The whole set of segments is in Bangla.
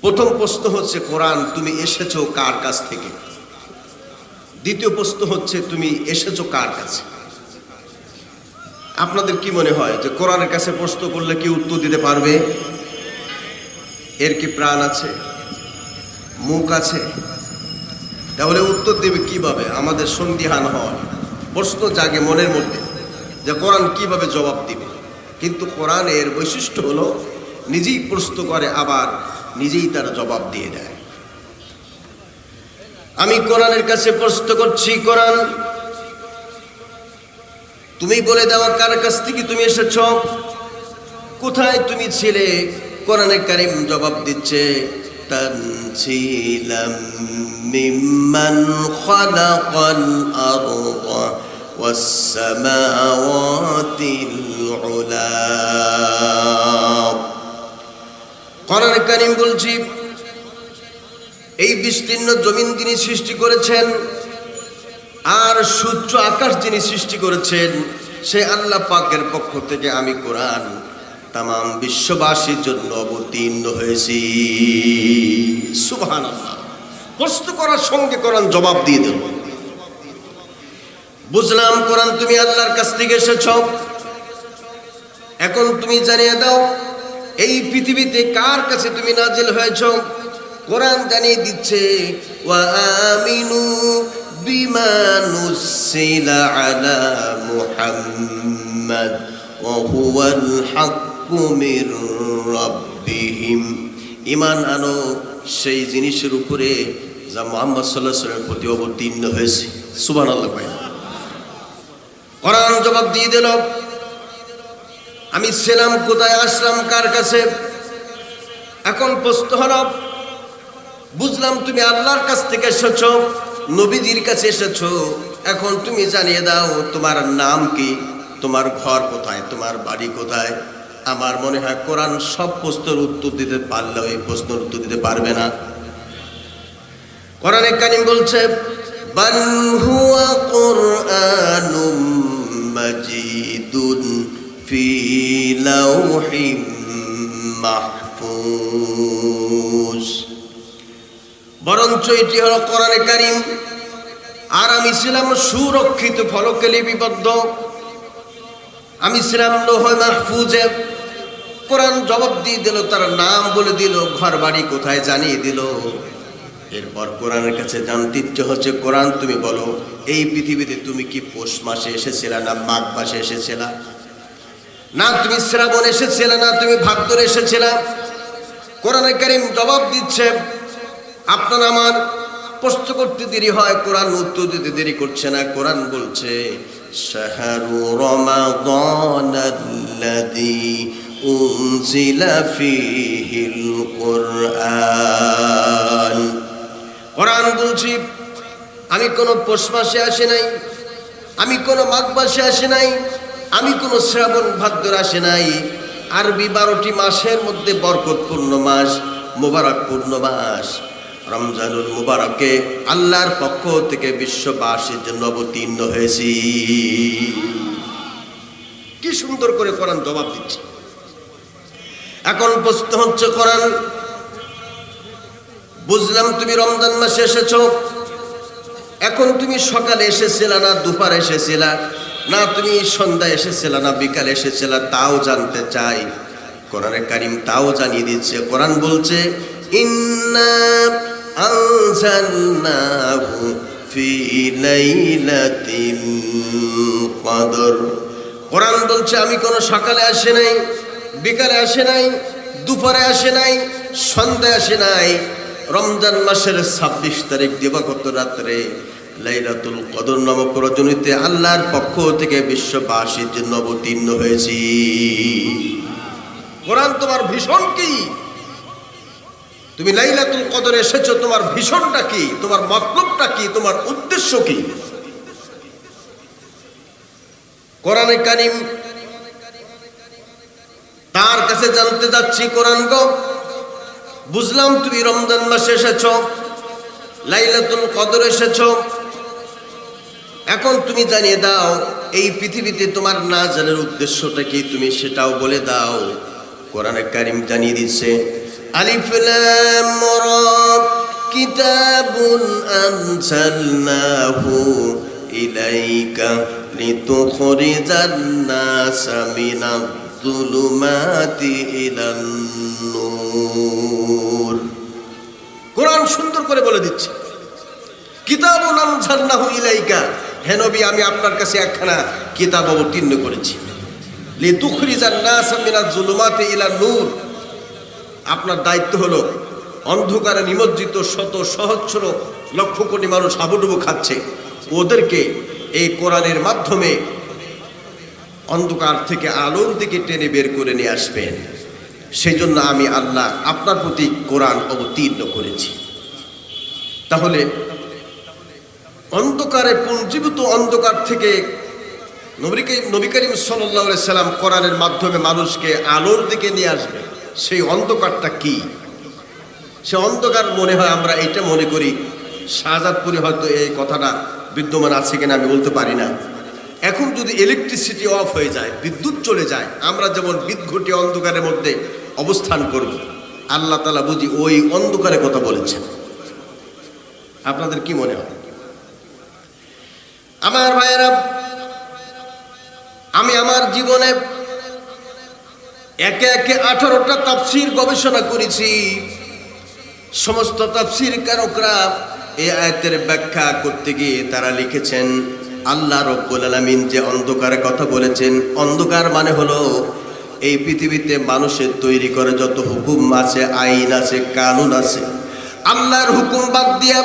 প্রথম প্রশ্ন হচ্ছে কোরআন তুমি এসেছো কার কাছ থেকে। দ্বিতীয় প্রশ্ন হচ্ছে তুমি এসেছো কার কাছে। আপনাদের কি মনে হয় যে কোরআনের কাছে প্রশ্ন করলে কি উত্তর দিতে পারবে? এর কি প্রাণ আছে, মুখ আছে? তাহলে উত্তর দেবে কিভাবে? আমাদের সন্দিহান হয়, প্রশ্ন জাগে মনের মধ্যে যে কোরআন কিভাবে জবাব দিবে। কিন্তু কোরআনের বৈশিষ্ট্য হলো নিজেই প্রশ্ন করে, আবার নিজেই তার জবাব দিয়ে দেয়। আমি কোরআনের কাছে প্রশ্ন করছি, কোরআন তুমি বলে দাও কার কাছ থেকে তুমি এসেছ, কোথায় তুমি ছিলে? কোরআনে কারীম জবাব দিচ্ছে, তানজিলাম মিম্মান খালাকাল আরদা ওয়াস সামাওয়াতিল উলা। কোরআনে কারীম বলছি এই বিস্তীর্ণ জমিন যিনি সৃষ্টি করেছেন আর সূর্য আকাশ যিনি সৃষ্টি করেছেন সে আল্লাহ পাকের পক্ষ থেকে আমি কোরআন তামাম বিশ্ববাসীর জন্য অবতীর্ণ হয়েছি। সুবহানাল্লাহ। প্রশ্ন করার সঙ্গে কোরআন জবাব দিয়ে দিল। বুঝলাম কোরআন তুমি আল্লাহর কাছ থেকে এসেছ, এখন তুমি জানিয়ে দাও এই পৃথিবীতে কার কাছে তুমি নাজিল হয়েছ। কোরআন জানিয়ে দিচ্ছে, ওয়া আমিনু বিমা নুসিলা আলা মুহাম্মাদ ওয়া হুয়াল হাক্কু মির রাব্বিহিম। ঈমান আনো সেই জিনিসের উপরে যা মুহাম্মদ সাল্লাল্লাহু আলাইহি ওয়াসাল্লামের প্রতি অবতীর্ণ হয়েছে। সুবহানাল্লাহ। কোরআন জবাব দিয়ে দিল, আমি ছিলাম কোথায়, আসলাম কার কাছে। এখন প্রশ্ন হলো, বুঝলাম তুমি আল্লাহর কাছ থেকে এসেছো, নবীজির কাছে এসেছো, এখন তুমি জানিয়ে দাও তোমার নাম কি, তোমার ঘর কোথায়, তোমার বাড়ি কোথায়। আমার মনে হয় কোরআন সব প্রশ্নের উত্তর দিতে পারলেও এই প্রশ্নের উত্তর দিতে পারবে না। কোরআনে কারীম বলছে, বাল হুয়া কুরআনুম মাজিদুন ফি লাওহিম মাহফুজ। বরঞ্চ এটি হলো কোরআনে কারীম, আর আমি ছিলাম সুরক্ষিত ফলকে লিপিবদ্ধ, আমি ছিলাম লৌহে মাহফুজে। কোরআন জবাব দিয়ে দিল, তার নাম বলে দিল, ঘর বাড়ি কোথায় জানিয়ে দিল। এরপর কোরআনের কাছে জানতে ইচ্ছে হচ্ছে, কোরআন তুমি বলো এই পৃথিবীতে তুমি কি পৌষ মাসে এসেছিলা না মাঘ মাসে এসেছিলা, না তুমি শ্রাবণ এসেছিলা, না তুমি ভাদ্রে এসেছিলা। কোরআনে কারীম জবাব দিচ্ছে, আপনার আমার প্রশ্ন করতে দেরি হয়, কোরআন উত্তর দিতে দেরি করছে না। কোরআন বলছে, শাহরু রমাদানাল্লাযী উনজিলা ফীহিল কুরআন। কোরআন বলছি আমি কোনো পৌষ মাসে আসি নাই, আমি কোনো মাঘ মাসে আসি নাই, আমি কোনো শ্রাবণ ভাদ্র আসি নাই। আরবি 12টি মাসের মধ্যে বরকতপূর্ণ মাস, মুবারকপূর্ণ মাস রমজানুল মুবারকে আল্লাহর পক্ষ থেকে বিশ্ববাসীর জন্য অবতীর্ণ হয়েছি। কি সুন্দর করে কোরআন জবাব দিচ্ছে। এখন প্রশ্ন হচ্ছে, কোরআন বুঝলাম তুমি রমজান মাসে এসেছো, এখন তুমি সকালে এসেছিলা না দুপুরে এসেছিলা, না তুমি সন্ধ্যায় এসেছিলা না বিকালে এসেছিলা, তাও জানতে চাই। কোরআনে কারীম তাও জানিয়ে দিচ্ছে। কোরআন বলছে, ইন্না আনজালনাহু ফি লাইলাতিল কদর। কোরআন বলছে আমি কোনো সকালে আসি নাই, বিকালে আসি নাই, দুপুরে আসি নাই, সন্ধ্যায় আসি নাই। রমজান মাসের 26 তারিখ দিবাগত রাত্রে লাইলাতুল কদর নামক রজনীতে আল্লাহর পক্ষ থেকে বিশ্ববাসীর জন্য অবতীর্ণ হয়েছি। কোরআন তোমার ভীষণ কি? তুমি লাইলাতুল কদরে এসেছো, তোমার ভীষণটা কি, তোমার মতলবটা কি, তোমার উদ্দেশ্য কি? কোরআনে কারীম তার কাছে জানতে যাচ্ছি। কোরআন গো, বুঝলাম তুমি রমজান মাসে এসেছো, লাইলাতুল কদর এসেছো, এখন তুমি জানিয়ে দাও এই পৃথিবীতে তোমার নাজালের উদ্দেশ্যটা কি, তুমি সেটাও বলে দাও। কোরআনে কারীম জানিয়ে দিচ্ছে, আলিফ লাম রা কিতাবুন আনজালনাহু ইলাইকা লিতুখরিজান নাসা মিনাজ যুলুমাতি ইলান নূর। কোরআন সুন্দর করে বলে দিচ্ছে, কিতাবুন আনজালনাহু ইলাইকা, হে নবী আমি আপনার কাছে একখানা কিতাব অবতীর্ণ করেছি, লিতুখরিজান নাসা মিনাজ যুলুমাতি ইলান নূর। আপনার দায়িত্ব হলো অন্ধকারে নিমজ্জিত শত সহস্র লক্ষ কোটি মানুষ হাবুডুবু খাচ্ছে, ওদেরকে এই কোরআনের মাধ্যমে অন্ধকার থেকে আলোর দিকে টেনে বের করে নিয়ে আসবেন। সেই জন্য আমি আল্লাহ আপনার প্রতি কোরআন অবতীর্ণ করেছি। তাহলে অন্ধকারে পুঞ্জীভূত অন্ধকার থেকে নবী করিম সাল্লাল্লাহু আলাইহি সাল্লাম কোরআনের মাধ্যমে মানুষকে আলোর দিকে নিয়ে আসবে। সেই অন্ধকারটা কি? সে অন্ধকার মনে হয় আমরা এটা মনে করি, শাহজাদপুরে হয়তো এই কথাটা বিদ্যমান আছে কিনা আমি বলতে পারি না। এখন যদি ইলেকট্রিসিটি অফ হয়ে যায়, বিদ্যুৎ চলে যায়, আমরা যেমন বিদঘুটে অন্ধকারের মধ্যে অবস্থান করব, আল্লাহ তাআলা বুঝি ওই অন্ধকারের কথা বলেছেন। আপনাদের কি মনে হয়? আমার ভাইয়েরা, আমি আমার জীবনে একে একে 18টা তাফসীর গবেষণা করেছি। সমস্ত তাফসীর কারকরা এই আয়াতের ব্যাখ্যা করতে গিয়ে তারা লিখেছেন, আল্লাহ রব্বুল আলামিন যে অন্ধকারের কথা বলেছেন, অন্ধকার মানে হলো এই পৃথিবীতে মানুষের তৈরি করে যত হুকুম আছে, আইন আছে, কানুন আছে, আল্লাহর হুকুম বাদ দিয়া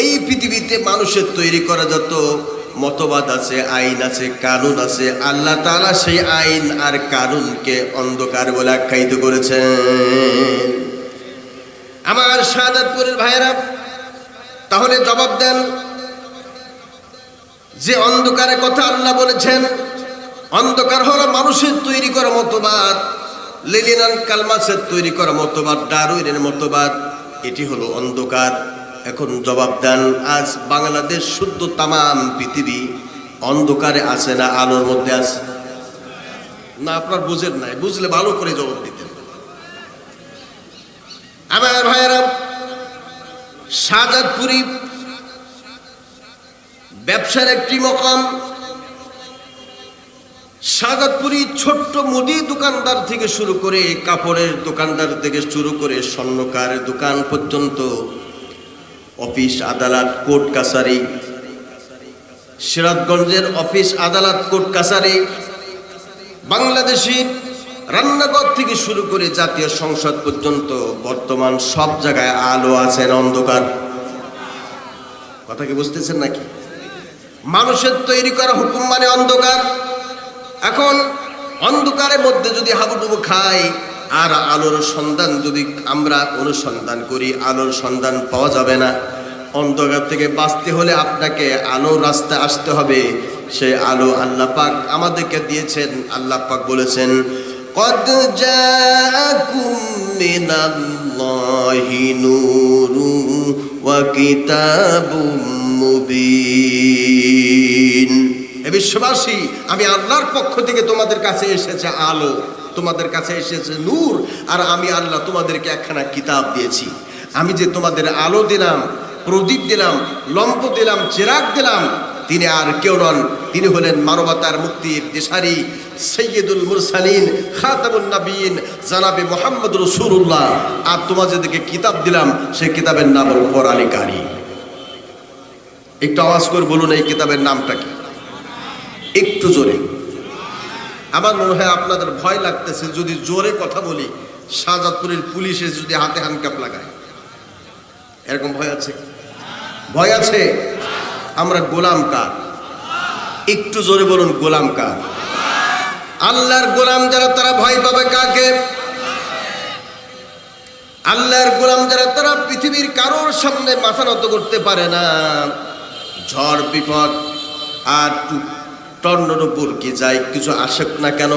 এই পৃথিবীতে মানুষের তৈরি করা যত মতবাদ আছে, আইন আছে, কানুন আছে, আল্লাহ তাআলা সেই আইন আর কানুনকে অন্ধকার বলে আখ্যায়িত করেছেন। আমার শাহজাদপুরের ভাইয়েরা, তাহলে জবাব দেন, যে অন্ধকারের কথা আল্লাহ বলেছেন, অন্ধকার হলো মানুষের তৈরি করা মতবাদ, লেনিন কালমার্ক্সের তৈরি করা মতবাদ, ডারউইনের মতবাদ, এটি হলো অন্ধকার। এখন জবাব দেন, আজ বাংলাদেশ শুদ্ধ তামাম পৃথিবী অন্ধকারে আছে না আলোর মধ্যে আছে? না, আপনার বুঝেন নাই, বুঝলে ভালো করে জবাব দিতেন। আমার ভাইয়েরা, শাহজাদপুরি ব্যবসার একটি মকাম। শাহজাদপুরি ছোট্ট মুদি দোকানদার থেকে শুরু করে, কাপড়ের দোকানদার থেকে শুরু করে, স্বর্ণকার দোকান পর্যন্ত, অফিস আদালত কোর্ট কাছারি, সিরাজগঞ্জের অফিস আদালত কোর্ট কাছারি, বাংলাদেশি রান্নাঘর থেকে শুরু করে জাতীয় সংসদ পর্যন্ত বর্তমান সব জায়গায় আলো আছে না অন্ধকার? কথা কি বুঝতেছেন নাকি? মানুষের তৈরি করা হুকুম মানে অন্ধকার। এখন অন্ধকারের মধ্যে যদি হাবুডুবু খাই আর আলোর সন্ধান যদি আমরা অনুসন্ধান করি, আলোর সন্ধান পাওয়া যাবে না। অন্ধকার থেকে বাঁচতে হলে আপনাকে আলোর রাস্তায় আসতে হবে। সেই আলো আল্লাহ পাক আমাদেরকে দিয়েছেন। আল্লাহ পাক বলেছেন, قد جاءكم من الله نور وكتاب مبين। এ বিশ্ববাসী, আমি আল্লাহর পক্ষ থেকে তোমাদের কাছে এসেছে আলো, তোমাদের কাছে এসেছে নূর, আর আমি আল্লাহ তোমাদেরকে একখানা কিতাব দিয়েছি। আমি যে তোমাদের আলো দিলাম, প্রদীপ দিলাম, লম্ব দিলাম, চিরাগ দিলাম, তিনি আর কেউ নন, তিনি হলেন মানবতার মুক্তির দিশারি সৈয়দুল মুরসালিন খাতামুন নবীন জনাবে মুহাম্মদ রাসূলুল্লাহ। আর তোমাদেরকে কিতাব দিলাম, সেই কিতাবের নাম হল কোরআনে কারীম। একটু আওয়াজ করে বলুন, এই কিতাবের নামটা কি? একটু জোরে। আমার মনে হয় আপনাদের ভয় লাগতেছে যদি জোরে কথা বলি, শাহজাদপুরের পুলিশে যদি হাতে হ্যান্ডকাপ লাগায়, এরকম ভয় আছে? ভয় আছে? আমরা গোলাম কার? একটু জোরে বলুন, গোলাম কার? আল্লাহর গোলাম যারা, তারা ভয় পাবে কাকে? আল্লাহর গোলাম যারা, তারা পৃথিবীর কারোর সামনে মাথা নত করতে পারে না। ঝড় বিপদ আর টর্নডোর কি যাই কিছু আসুক না কেন,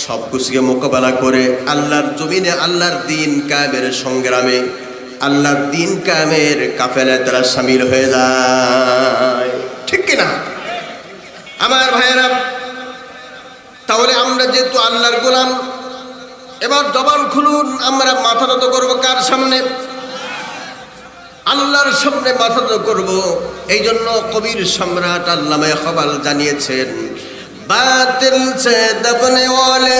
সব কিছুকে মোকাবেলা করে আল্লাহর জমিনে আল্লাহর দিন কায়েমের সংগ্রামে, আল্লাহর দিন কায়েমের কাফেলায় তারা শামিল হয়ে যায়। ঠিক কিনা আমার ভাইয়েরা? তাহলে আমরা যেহেতু আল্লাহর গোলাম, এবার জবান খুলুন, আমরা মাথা নত করবো কার সামনে? আল্লাহর সামনে মাথা নত করবো। এই জন্য কবির সম্রাট আল্লামা ইকবাল জানিয়েছেন, বাতিল সে দবনে ওয়ালে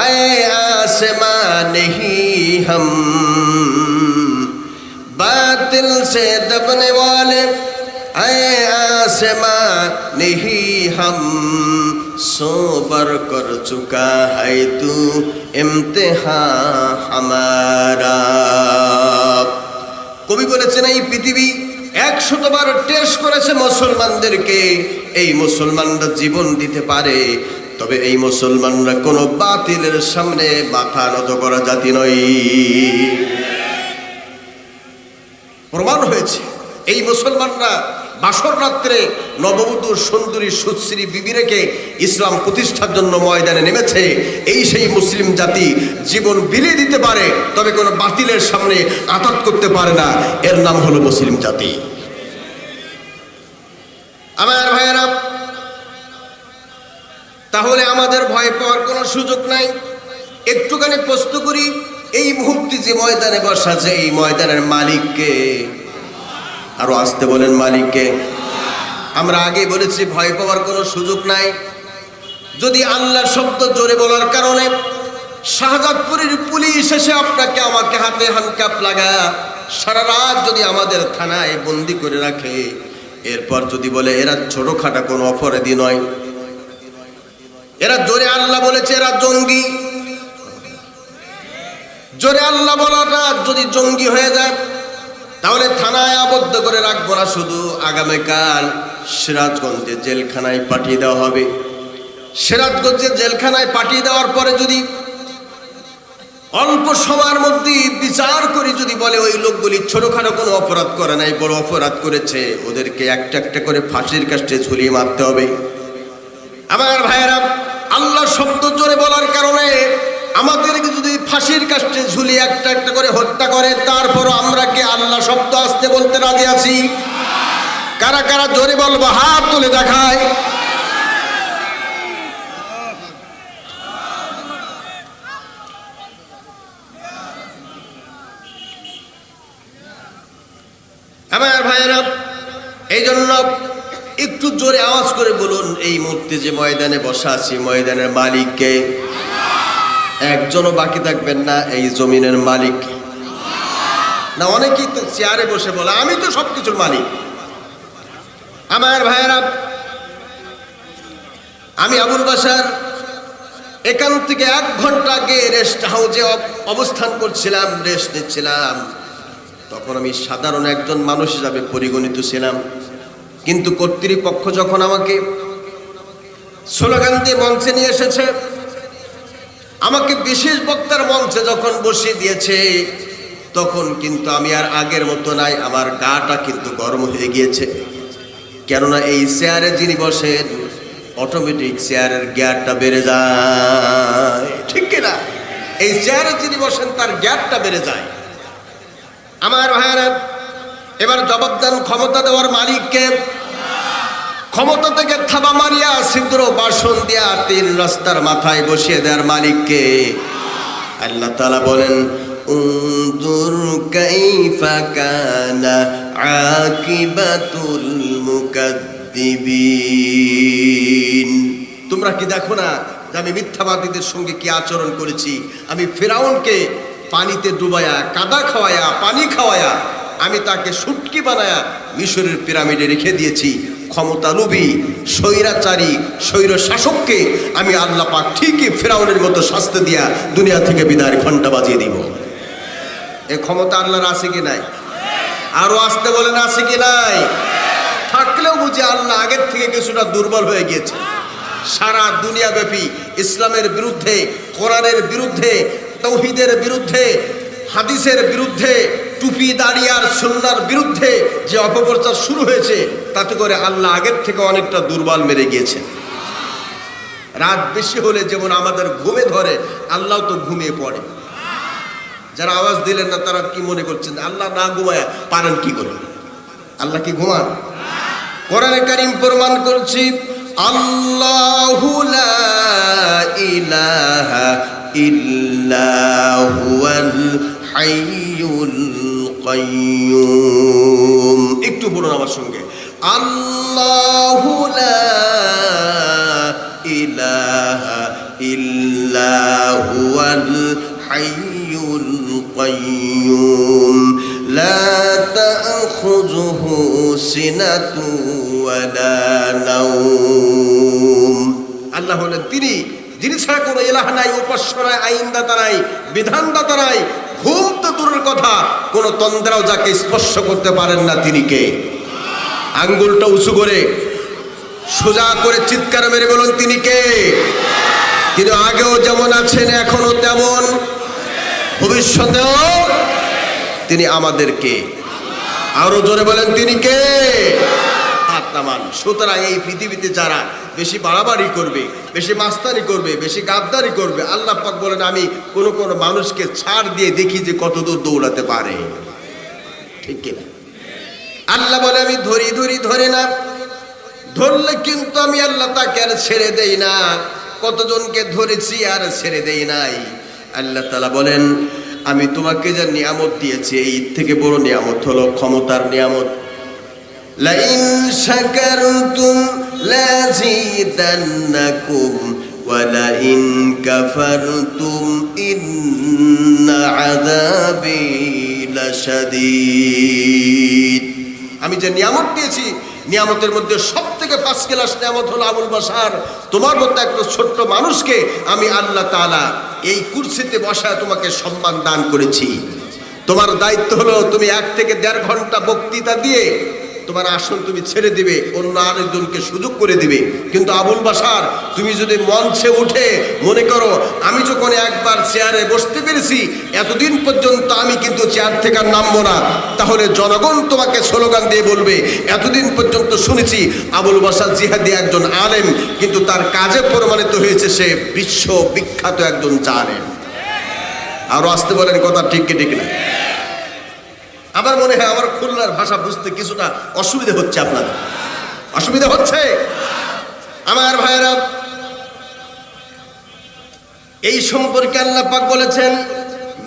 আয়ে আসমান নেহি হাম, बातिल से दबने वाले आए आसमां नहीं हम, सोबर कर चुका है तू इम्तिहान हमारा। কবি বলেছেন এই পৃথিবী 100 বার টেস্ট করেছে মুসলমানদেরকে। এই মুসলমানরা জীবন দিতে পারে, তবে এই মুসলমানরা কোনো বাতিলের সামনে মাথা নত করা জাতি নয়। প্রমাণ হয়েছে এই মুসলমানরা বাসর রাত্রে নববধূর সুন্দরী সুশ্রী বিবি রেখে ইসলাম প্রতিষ্ঠার জন্য ময়দানে নেমেছে। এই সেই মুসলিম জাতি জীবন বিলিয়ে দিতে পারে, তবে কোনো বাতিলের সামনে আঘাত করতে পারে না। এর নাম হলো মুসলিম জাতি। আমার ভাইয়েরা, তাহলে আমাদের ভয় পাওয়ার কোনো সুযোগ নাই। একটুখানি প্রশ্ন করি, এই মুহূর্তে যে ময়দানে বসা আছে, এই ময়দানের মালিককে? আরো আসতে বলেন, মালিককে। আমরা আগে বলেছি ভয় পাওয়ার কোনো সুযোগ নাই। যদি আল্লাহর শব্দ জোরে বলার কারণে শাহজাদপুরের পুলিশ এসে আপনাকে আমাকে হাতে হ্যান্ডকাপ লাগা সারা রাত যদি আমাদের থানায় বন্দি করে রাখে, এরপর যদি বলে এরা ছোটখাটো কোনো অপরাধী নয়, এরা জোরে আল্লাহ বলেছে এরা জঙ্গি, জোরে আল্লাহ বলাটা যদি জঙ্গি হয়ে যায়, তাহলে থানায় আবদ্ধ করে রাখবো না, শুধু আগামীকাল সিরাজগঞ্জে জেলখানায় পাঠিয়ে দেওয়া হবে। সিরাজগঞ্জে জেলখানায় পাঠিয়ে দেওয়ার পরে যদি অল্প সময়ের মধ্যে বিচার করি, যদি বলে ওই লোকগুলি ছোটখাটো কোনো অপরাধ করে নাই, বড় অপরাধ করেছে, ওদেরকে একটা একটা করে ফাঁসির কাস্টে ঝুলিয়ে মারতে হবে। আমার ভাইয়েরা, আল্লাহ শব্দ জোরে বলার কারণে আমাদেরকে যদি ফাঁসির কাস্টে ঝুলিয়ে একটা একটা করে হত্যা করে, তারপরও আমরা কি আল্লাহ শব্দ আসতে বলতে রাজি আছি? কারা কারা জোরে বলবো? হাত তুলে দেখায়। আমার ভাইয়েরা, এই জন্য একটু জোরে আওয়াজ করে বলুন, এই মুহূর্তে যে ময়দানে বসা আছি, ময়দানের মালিককে? একজনও বাকি থাকবেন না, এই জমিনের মালিক না। অনেকেই তো চেয়ারে বসে বলে আমি তো সবকিছুর মালিক। আমার ভাইয়েরা, আমি আবুল বাশার এখান থেকে 1 ঘন্টা আগে রেস্ট হাউসে অবস্থান করছিলাম, রেস্ট নিচ্ছিলাম। তখন আমি সাধারণ একজন মানুষ হিসাবে পরিগণিত ছিলাম, কিন্তু কর্তৃপক্ষ যখন আমাকে স্লোগান দিয়ে মঞ্চে নিয়ে এসেছে, আমাকে বিশেষ বক্তার মঞ্চে যখন বসিয়ে দিয়েছে, তখন কিন্তু আমি আর আগের মতো নাই। আমার গাটা কিন্তু গরম হয়ে গিয়েছে, কেননা এই চেয়ারে যিনি বসেন অটোমেটিক চেয়ারের গিয়ারটা বেড়ে যায়, ঠিক কিনা? এই চেয়ারে যিনি বসেন তার গিয়ারটা বেড়ে যায়। আমার ভাইয়েরা, এবার জবাব দেন, ক্ষমতা দেওয়ার মালিককে? ক্ষমতা থেকে থাবা মারিয়া ছিদ্র বাসন দিয়া 3 রাস্তার মাথায় বসিয়ে দেওয়ার মালিককে? আল্লাহ তাআলা বলেন, উনজুর কাইফা কানা আকিবাতুল মুকাদ্দিবিন। তোমরা কি দেখো না যে আমি মিথ্যাবাদীদের সঙ্গে কি আচরণ করেছি? আমি ফিরাউনকে পানিতে ডুবায়া, কাদা খাওয়ায়া, পানি খাওয়ায়া, আমি তাকে শুটকি বানায়া মিশরের পিরামিডে রেখে দিয়েছি। ক্ষমতালোভী, স্বৈরাচারী, স্বৈর শাসককে আমি আল্লাহ পাক ঠিকই ফিরাউনের মতো শাস্তি দিয়া দুনিয়া থেকে বিদায়ের ঘন্টা বাজিয়ে দিব। এই ক্ষমতা আল্লাহর আছে কি নাই? আরো আসতে বলেন, আছে কি নাই? থাকলেও বুঝি আল্লাহ আগের থেকে কিছুটা দুর্বল হয়ে গিয়েছে। সারা দুনিয়া ব্যাপী ইসলামের বিরুদ্ধে, কোরআনের বিরুদ্ধে, তাওহীদের বিরুদ্ধে, হাদিসের বিরুদ্ধে, টুপি দাড়ি আর সুন্নাহর বিরুদ্ধে যে অপপ্রচার শুরু হয়েছে, তাতে করে আল্লাহ আগের থেকে অনেকটা দুর্বল মেরে গিয়েছে। রাত বেশি হলে যেমন আমাদের ঘুমে ধরে, আল্লাহ তো ঘুমিয়ে পড়ে। যারা আওয়াজ দিলেন না তারা কি মনে করছেন আল্লাহ না ঘুমায় পারেন কি করে? আল্লাহ কি ঘুমান? কোরআনে কারীম প্রমাণ করছি, আল্লাহু লা ইলাহা ইল্লা হুয়াল হাইয়ুল কাইয়্যুম। একটু বলুন আমার সঙ্গে, আল্লাহু লা ইলাহা ইল্লা হুয়াল হাইয়ুল কাইয়্যুম লা তাখুযুহু সিনাতু ওয়ালা নাওম। আল্লাহ হলেন তিনি যিনি ছাড়া কোনো ইলাহ নাই, উপাস্য নাই, আইনদাতা নাই, বিধানদাতা নাই। ঘুম তো দূরের কথা, কোন তন্দ্রাও যাকে স্পর্শ করতে পারেন না তিনি কে? আঙ্গুলটা উঁচু করে সোজা করে চিৎকার মেরে বলুন তিনি কে? তিনি আগেও যেমন আছেন এখনো তেমন, ভবিষ্যতেও তিনি আমাদেরকে। আরো জোরে বলেন তিনি কে? আত্মান। সুতরাং এই পৃথিবীতে যারা বেশি বাড়াবাড়ি করবে, বেশি মাস্তানি করবে, বেশি গাদ্দারি করবে, আল্লাহ পাক বলেন আমি কোন মানুষকে ছাড় দিয়ে দেখি যে কতদূর দৌড়াতে পারে। ঠিক কিনা? আল্লাহ বলে আমি ধরে না, ধরলে কিন্তু আমি আল্লাহ তাকে আর ছেড়ে দেই না। কতজনকে ধরেছি আর ছেড়ে দেই নাই। আল্লাহ তাআলা বলেন আমি তোমাকে যা নিয়ামত দিয়েছি, এই থেকে বড় নিয়ামত হলো ক্ষমতার নিয়ামত। লাইন শাকারতুম লাযীদান্নাকুম ওয়া লাইন কাফারতুম ইন্না আযাবি লাশাদীদ। আমি যে নিয়ামত দিয়েছি, নিয়ামতের মধ্যে সবথেকে ফার্স্ট ক্লাস নিয়ামত হলো আবুল বাশার, তোমার মতো একটা ছোট্ট মানুষকে আমি আল্লাহ তাআলা এই কুরসিতে বসায় তোমাকে সম্মান দান করেছি। তোমার দায়িত্ব হলো তুমি 1 থেকে 1.5 ঘন্টা বক্তৃতা দিয়ে তোমার আসন তুমি ছেড়ে দিবে, অন্য আরেকজনকে সুযোগ করে দিবে। কিন্তু আবুল বাশার তুমি যদি মঞ্চে উঠে মনে করো আমি যখন একবার চেয়ারে বসতে পেরেছি এতদিন পর্যন্ত আমি কিন্তু চেয়ার থেকে আর নামবো না, তাহলে জনগণ তোমাকে স্লোগান দিয়ে বলবে এতদিন পর্যন্ত শুনেছি আবুল বাশার জিহাদি একজন আলেম, কিন্তু তার কাজে প্রমাণিত হয়েছে সে বিশ্ব বিখ্যাত একজন জালেম। আরো আসতে বলেন কথা ঠিক কি ঠিক না? আমার মনে হয় আমার খুলনার ভাষা বুঝতে কিছুটা অসুবিধা হচ্ছে। আপনাদের অসুবিধা হচ্ছে? আমার ভাইরা, এই সম্পর্কে আল্লাহ পাক বলেছেন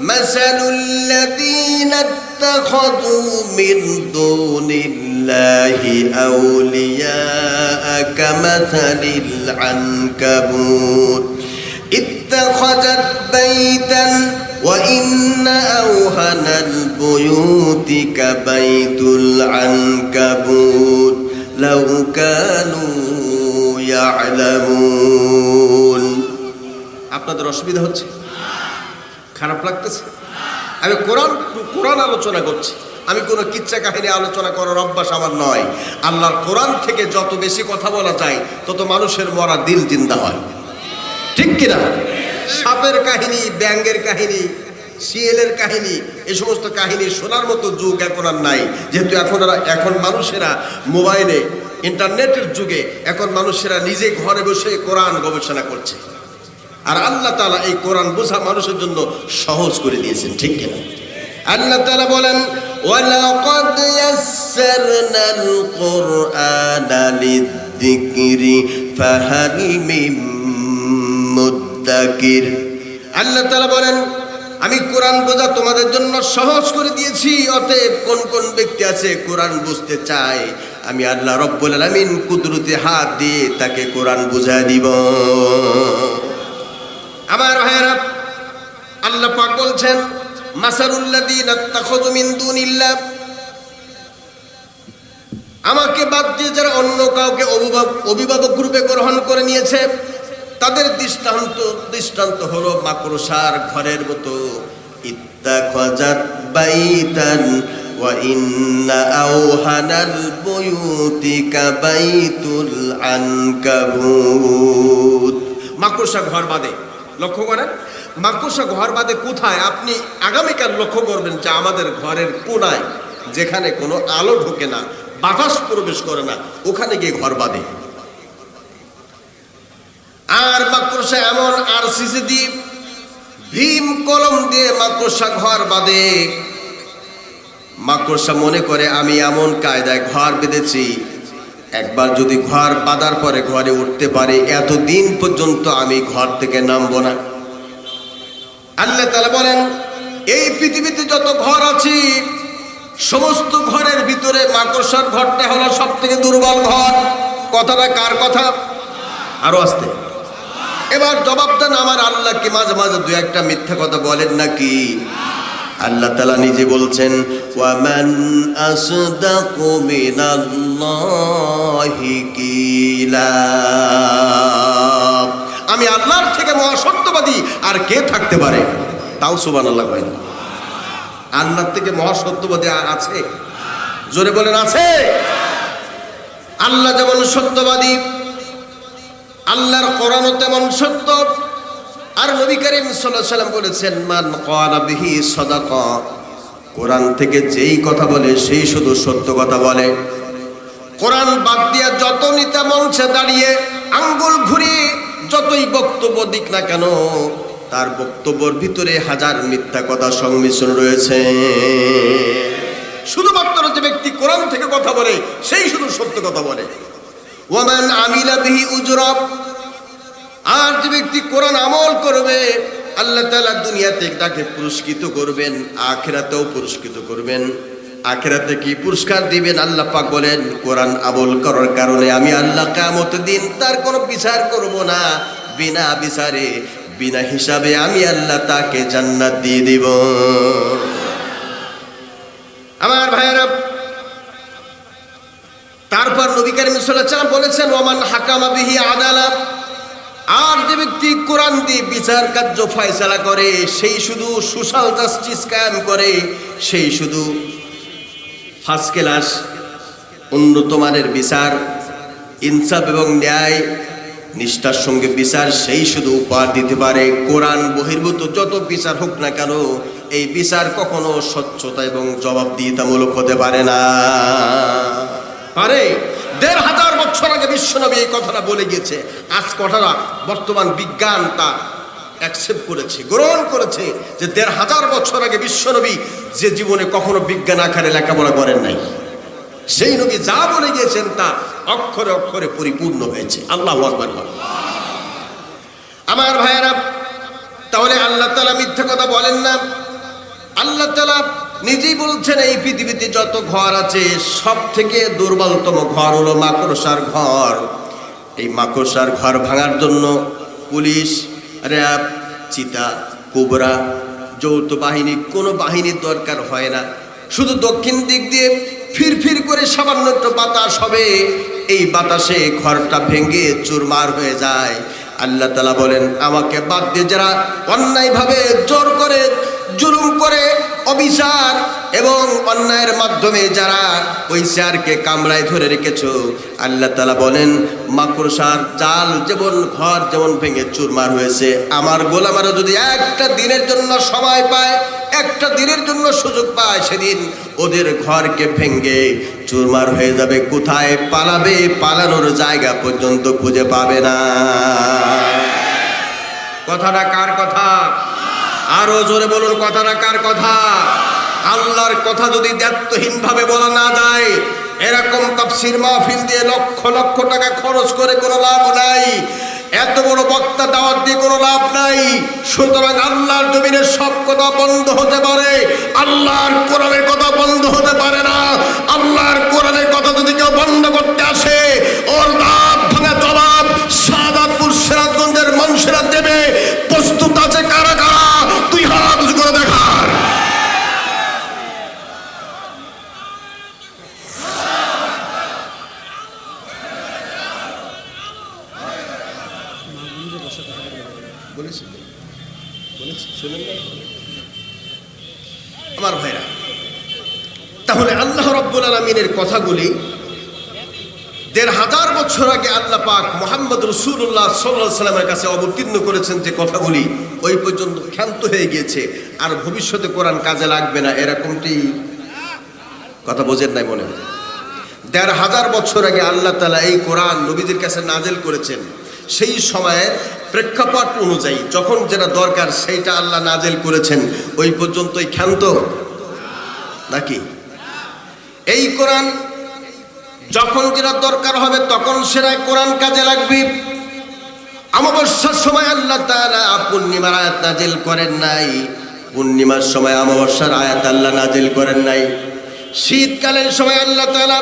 মাসালুল্লাযীনা ইত্তাখাযু মিন দুনিল্লাহি আউলিয়া কামাসালিল আনকাবুত ইত্তাখাযাত বাইতান وَإِنَّ أَوْهَنَ الْبُيُوتِ كَبَيْتُ الْعَنكَبُوتِ لَوْ كَانُوا يَعْلَمُونَ। আপনাদের অসুবিধা হচ্ছে? খারাপ লাগতেছে? আমি কোরআন আলোচনা করছি, আমি কোনো কিচ্ছা কাহিনী আলোচনা করার অভ্যাস আমার নয়। আল্লাহর কোরআন থেকে যত বেশি কথা বলা যায় তত মানুষের মরা দিল জিন্দা হয়। ঠিক কিনা? সাপের কাহিনী, ব্যাঙের কাহিনী, শিয়ালের কাহিনী, এই সমস্ত কাহিনী শোনার মতো যুগ এখন আর নাই। যেহেতু এখন মানুষেরা মোবাইলে, ইন্টারনেটের যুগে এখন মানুষেরা নিজে ঘরে বসে কোরআন গবেষণা করছে। আর আল্লাহ তাআলা এই কোরআন বোঝা মানুষের জন্য সহজ করে দিয়েছেন। ঠিক কিনা? আল্লাহ তাআলা বলেন ওয়ালাকাদ ইয়াসসারনাল কুরআনা লিয-যিকরি ফাহাল মিন মুদ্দাকির। আল্লাহ তাআলা বলেন আমি কোরআন বোঝা তোমাদের জন্য সহজ করে দিয়েছি, অতএব কোন কোন ব্যক্তি আছে কোরআন বুঝতে চায়, আমি আল্লাহ রব্বুল আলামিন কুদরতি হাত দিয়ে তাকে কোরআন বুঝায় দিব। আমার ভাইয়েরা, আল্লাহ পাক বলছেন মাসালুল্লাযীনা ইত্তাখাযু মিন দুনিল্লাহ, আমাকে বাদ দিয়ে যারা অন্য কাউকে অভিভাবক রূপে গ্রহণ করে নিয়েছে তাদের দৃষ্টান্ত হলো মাকড়সার ঘরের মতো। ইত্তাখাযাত বাইতান ওয়া ইন্না আওহানাল বুয়ুতি কাবাইতুল আনকাবুত। মাকড়সা ঘর বাঁধে, লক্ষ্য করেন মাকড়সা ঘর বাঁধে কোথায়? আপনি আগামীকাল লক্ষ্য করবেন যে আমাদের ঘরের কোনায় যেখানে কোনো আলো ঢোকে না, বাতাস প্রবেশ করে না, ওখানে গিয়ে ঘর বাঁধে। আর মাকড়সা এমন আরসিসি দিয়ে, ভীম কলম দিয়ে মাকড়সা ঘর বাঁধে। মাকড়সা মনে করে আমি এমন কায়দায় ঘর বেঁধেছি, একবার যদি ঘর বাঁধার পরে ঘরে উঠতে পারে এতদিন পর্যন্ত আমি ঘর থেকে নামবো না। আল্লাহ তাআলা বলেন, এই পৃথিবীতে যত ঘর আছে সমস্ত ঘরের ভিতরে মাকড়সার ঘরটা হলো সব থেকে দুর্বল ঘর। কথাটা কার কথা? আরো আসতে। এবার জবাব দেন, আমার আল্লাহ কি মাঝে মাঝে দু একটা মিথ্যা কথা বলেন নাকি? আল্লাহ তাআলা নিজে বলছেন, ওয়ামান আসদাকু মিনাল্লাহি কিলা, আমি আল্লাহর থেকে মহাসত্যবাদী আর কে থাকতে পারে? তাও সুবহানাল্লাহ করেন। আল্লাহর থেকে মহাসত্যবাদী আর আছে? জোরে বলেন, আছে? আল্লাহ যেমন সত্যবাদী, আল্লাহর কোরআনও তেমন সত্য। আর নবী করিম সাল্লাল্লাহু আলাইহি ওয়াসাল্লাম বলেছেন, মান ক্বালা বিহি সাদাকা, কোরআন থেকে যেই কথা বলে সেই শুধু সত্য কথা বলে। কোরআন বাদ দিয়া যত নেতা মঞ্চে দাঁড়িয়ে আঙ্গুল ঘুরিয়ে যতই বক্তব্য দিক না কেন, তার বক্তব্যের ভিতরে হাজার মিথ্যা কথা সংমিশ্রণ রয়েছে। শুধুমাত্র যে ব্যক্তি কোরআন থেকে কথা বলে সেই শুধু সত্য কথা বলে। ওয়ামান আমিলা বিহি উজরা, আর যে ব্যক্তি কোরআন আমল করবে আল্লাহ তাআলা দুনিয়াতে তাকে পুরস্কৃত করবেন, আখিরাতেও পুরস্কৃত করবেন। আখিরাতে কি পুরস্কার দিবেন? আল্লাহ পাক বলেন, কোরআন আমল করার কারণে আমি আল্লাহ কিয়ামতের দিন তার কোনো বিচার করব না, বিনা বিচারে বিনা হিসাবে আমি আল্লাহ তাকে জান্নাত দিয়ে দিব। আমার ভাইয়েরা, তারপর নবী করিম সাল্লাল্লাহু আলাইহি ওয়াসাল্লাম বলেছেন, ওয়ামান হাকামা বিহি আদালা, আর যে ব্যক্তি কোরআন দিয়ে বিচার কার্য ফয়সালা করে সেই শুধু সোশ্যাল জাস্টিস কায়েম করে, সেই শুধু ফার্স্ট ক্লাস উন্নত মানের বিচার, ইনসাফ এবং ন্যায় নিষ্ঠার সঙ্গে বিচার সেই শুধু উপহার দিতে পারে। কোরআন বহির্ভূত যত বিচার হোক না কেন, এই বিচার কখনো স্বচ্ছতা এবং জবাবদিহিতামূলক হতে পারে না। পারে? ১৫০০ বছর আগে বিশ্বনবী এই কথাটা বলে গিয়েছে। আজ কথাটা বর্তমান বিজ্ঞান তা অ্যাকসেপ্ট করেছে, গ্রহণ করেছে যে ১৫০০ বছর আগে বিশ্বনবী যে জীবনে কখনো বিজ্ঞান আকারে লেখাপড়া করেন নাই, সেই নবী যা বলে গিয়েছেন তা অক্ষরে অক্ষরে পরিপূর্ণ হয়েছে। আল্লাহু আকবার। আমার ভাইয়েরা, তাহলে আল্লাহ তাআলা মিথ্যা কথা বলেন না। আল্লাহ তাআলা নিজেই বলছেন, এই পৃথিবীতে যত ঘর আছে সব থেকে দুর্বলতম ঘর হলো মাকড়সার ঘর। এই মাকড়সার ঘর ভাঙার জন্য পুলিশ, র্যাব, চিতা, কোবরা, যৌথ বাহিনী, কোনো বাহিনীর দরকার হয় না। শুধু দক্ষিণ দিক দিয়ে ফিরফির করে সামান্য একটু বাতাস হবে, এই বাতাসে ঘরটা ভেঙে চুরমার হয়ে যায়। আল্লাহ তাআলা বলেন, আমাকে বাদ দিয়ে যারা অন্যায়ভাবে জোর করে, জুলুম করে, অবিচার এবং অন্যায়ের মাধ্যমে যারা ওই চেয়ারকে কামড়ায় ধরে রেখেছো, আল্লাহ তাআলা বলেন, মাকড়সার জাল যেমন ঘর যেমন ভেঙে চুরমার হয়েছে, আমার গোলামেরা যদি একটা দিনের জন্য সময় পায়, একটা দিনের জন্য সুযোগ পায়, সেদিন ওদের ঘরকে ভেঙে চুরমার হয়ে যাবে। কোথায় পালাবে? পালানোর জায়গা পর্যন্ত খুঁজে পাবে না। কথাটা কার কথা? আরো জোরে বলুন, কথাটা কার কথা? আল্লাহর কথা যদি দায়িত্বহীন ভাবে বলা না যায়, এরকম তাফসীর মাহফিল দিয়ে লক্ষ লক্ষ টাকা খরচ করে কোনো লাভ নাই, এত বড় বক্তা দাওয়াত দিয়ে কোনো লাভ নাই। সুতরাং আল্লাহর জমিনে সব কথা বন্ধ হতে পারে, আল্লাহর কোরআনের কথা বন্ধ হতে পারে না। আল্লাহর কোরআনের কথা যদি কেউ বন্ধ করতে আসে, ওর দাঁত ভাঙা জবাব শাহজাদপুর সিরাজগঞ্জের মানুষেরা দেবে। প্রস্তুত আছে কারা কারা? তুই হাত উঁচু করে দেখার। আমার ভাইরা, তাহলে আল্লাহ রাব্বুল আলামিনের কথাগুলি ১৫০০ বছর আগে আল্লাহ পাক মুহাম্মদ রাসূলুল্লাহ সাল্লাল্লাহু আলাইহি ওয়াসাল্লামের কাছে অবতীর্ণ করেছেন, যে কথাগুলি ওই পর্যন্ত ক্ষান্ত হয়ে গিয়েছে, আর ভবিষ্যতে কোরআন কাজে লাগবে না, এরকমটি কথা বোঝেন নাই মনে হয়। ১৫০০ বছর আগে আল্লাহ তাআলা এই কোরআন নবীদের কাছে নাজিল করেছেন, সেই সময়ের প্রেক্ষাপট অনুযায়ী যখন যেটা দরকার সেইটা আল্লাহ নাজিল করেছেন, ওই পর্যন্তই ক্ষান্ত নাকি? এই কোরআন যখন যেটা দরকার হবে তখন সেটাই কোরআন কাজে লাগবে। অমাবস্যার সময় আল্লাহ তাআলা পূর্ণিমার আয়াত নাজিল করেন নাই, পূর্ণিমার সময় অমাবস্যার আয়াত আল্লাহ নাজিল করেন নাই। শীতকালের সময় আল্লাহ তাআলা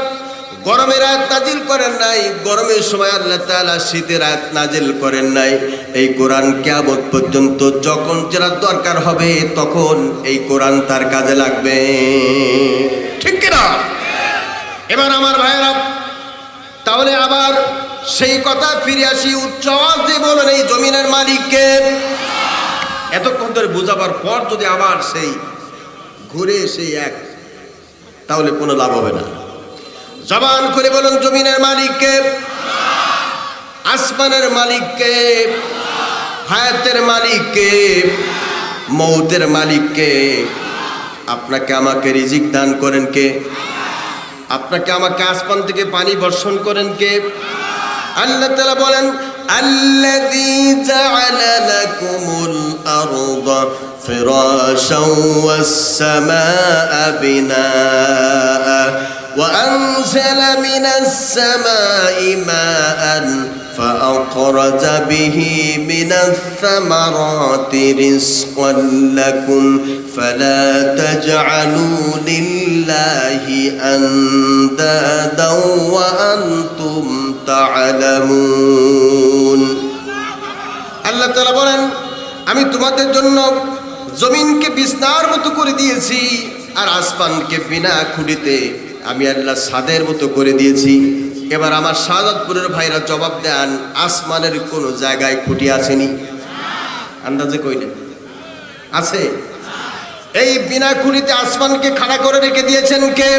গরমের আয়াত নাজিল করেন নাই, গরমের সময় আল্লাহ তাআলা শীতের আয়াত নাজিল করেন নাই। এই কোরআন কিয়ামত পর্যন্ত যখন যেটা দরকার হবে তখন এই কোরআন তার কাজে লাগবে, ঠিক কিনা? এবার আমার ভাইয়েরা, তাহলে আবার সেই কথা ফিরে আসি, উচ্চ আওয়াজে বলেন এই জমিনের মালিককে। এতক্ষণ ধরে বোঝাবার পর যদি আবার সেই ঘুরে সেই এক, তাহলে কোনো লাভ হবে না। জবান করে বলুন জমিনের মালিককে, আসমানের মালিককে, হায়াতের মালিককে, মৌতের মালিককে। আপনাকে আমাকে রিজিক দান করেন কে? আপনাকে আমাকে আসমান থেকে পানি বর্ষণ করেন কে? আল্লাহ তাআলা বলেন আল্লাযী জাআলা লাকুমুল আরদা ফিরাশাও ওয়াস সামাআ বিনাআ ওয়া আনজালা মিনাস সামাই মাআন فأخرج به من الثمرات رزقا لكم فلا تجعلوا لله أندادا وأنتم تعلمون। আল্লাহ তাআলা বলেন আমি তোমাদের জন্য জমিনকে বিছনার মতো করে দিয়েছি আর আসমানকে বিনা খুঁটিতে আমি আল্লাহ ছাদের মতো করে দিয়েছি। এবার আমার শাহাদাতপুরের ভাইরা জবাব দেন, আসমানের কোন জায়গায় খুঁটি আসেনি? আন্দাজে কইলেন আছে? এই বিনা খুঁটিতে আসমানকে খাড়া করে রেখে দিয়েছেন কে?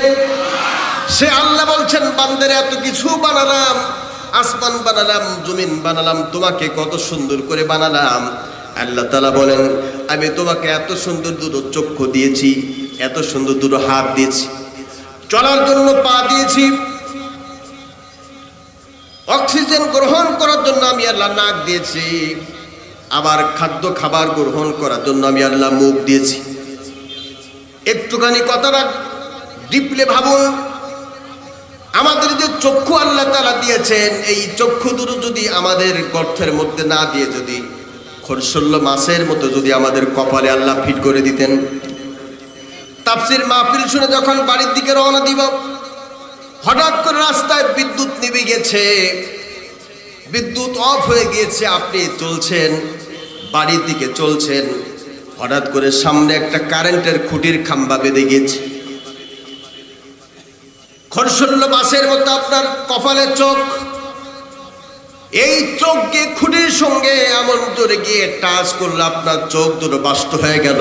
সে আল্লাহ বলছেন বান্দার এত কিছু বানালাম, আসমান বানালাম, জমিন বানালাম, তোমাকে কত সুন্দর করে বানালাম। আল্লাহ তাআলা বলেন আমি তোমাকে এত সুন্দর দুটো চক্ষু দিয়েছি, এত সুন্দর দুটো হাত দিয়েছি, চলার জন্য পা দিয়েছি, অক্সিজেন গ্রহণ করার জন্য আমি আল্লাহ নাক দিয়েছি, আবার খাদ্য খাবার গ্রহণ করার জন্য আমি আল্লাহ মুখ দিয়েছি। একটুখানি কথাটা ডিপলে ভাবুন, আমাদের যে চক্ষু আল্লাহ তাআলা দিয়েছেন, এই চক্ষু দুটো যদি আমাদের গর্তের মধ্যে না দিয়ে যদি খরসল্য মাছের মতো যদি আমাদের কপালে আল্লাহ ফিট করে দিতেন, তাফসীর মাহফিল শুনে যখন বাড়ির দিকে রওনা দিব, হঠাৎ করে রাস্তায় বিদ্যুৎ নিভে গেছে, বিদ্যুৎ অফ হয়ে গিয়েছে, আপনি চলছেন বাড়ির দিকে চলছেন, হঠাৎ করে সামনে একটা কারেন্টের খুঁটির খাম্বা বেঁধে গেছে, খরসল্য মাছের মতো আপনার কপালে চোখ, এই চোখ গিয়ে খুঁটির সঙ্গে এমন জোরে গিয়ে টাচ করলে আপনার চোখ দুটো বাষ্ট হয়ে গেল।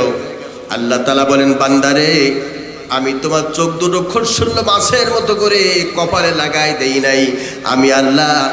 আল্লাহ তাআলা বলেন বান্দারে আমি তোমার চোখ দুটো খরসল্য মাছের মতো করে কপালে লাগাই দেই নাই, আমি আল্লাহ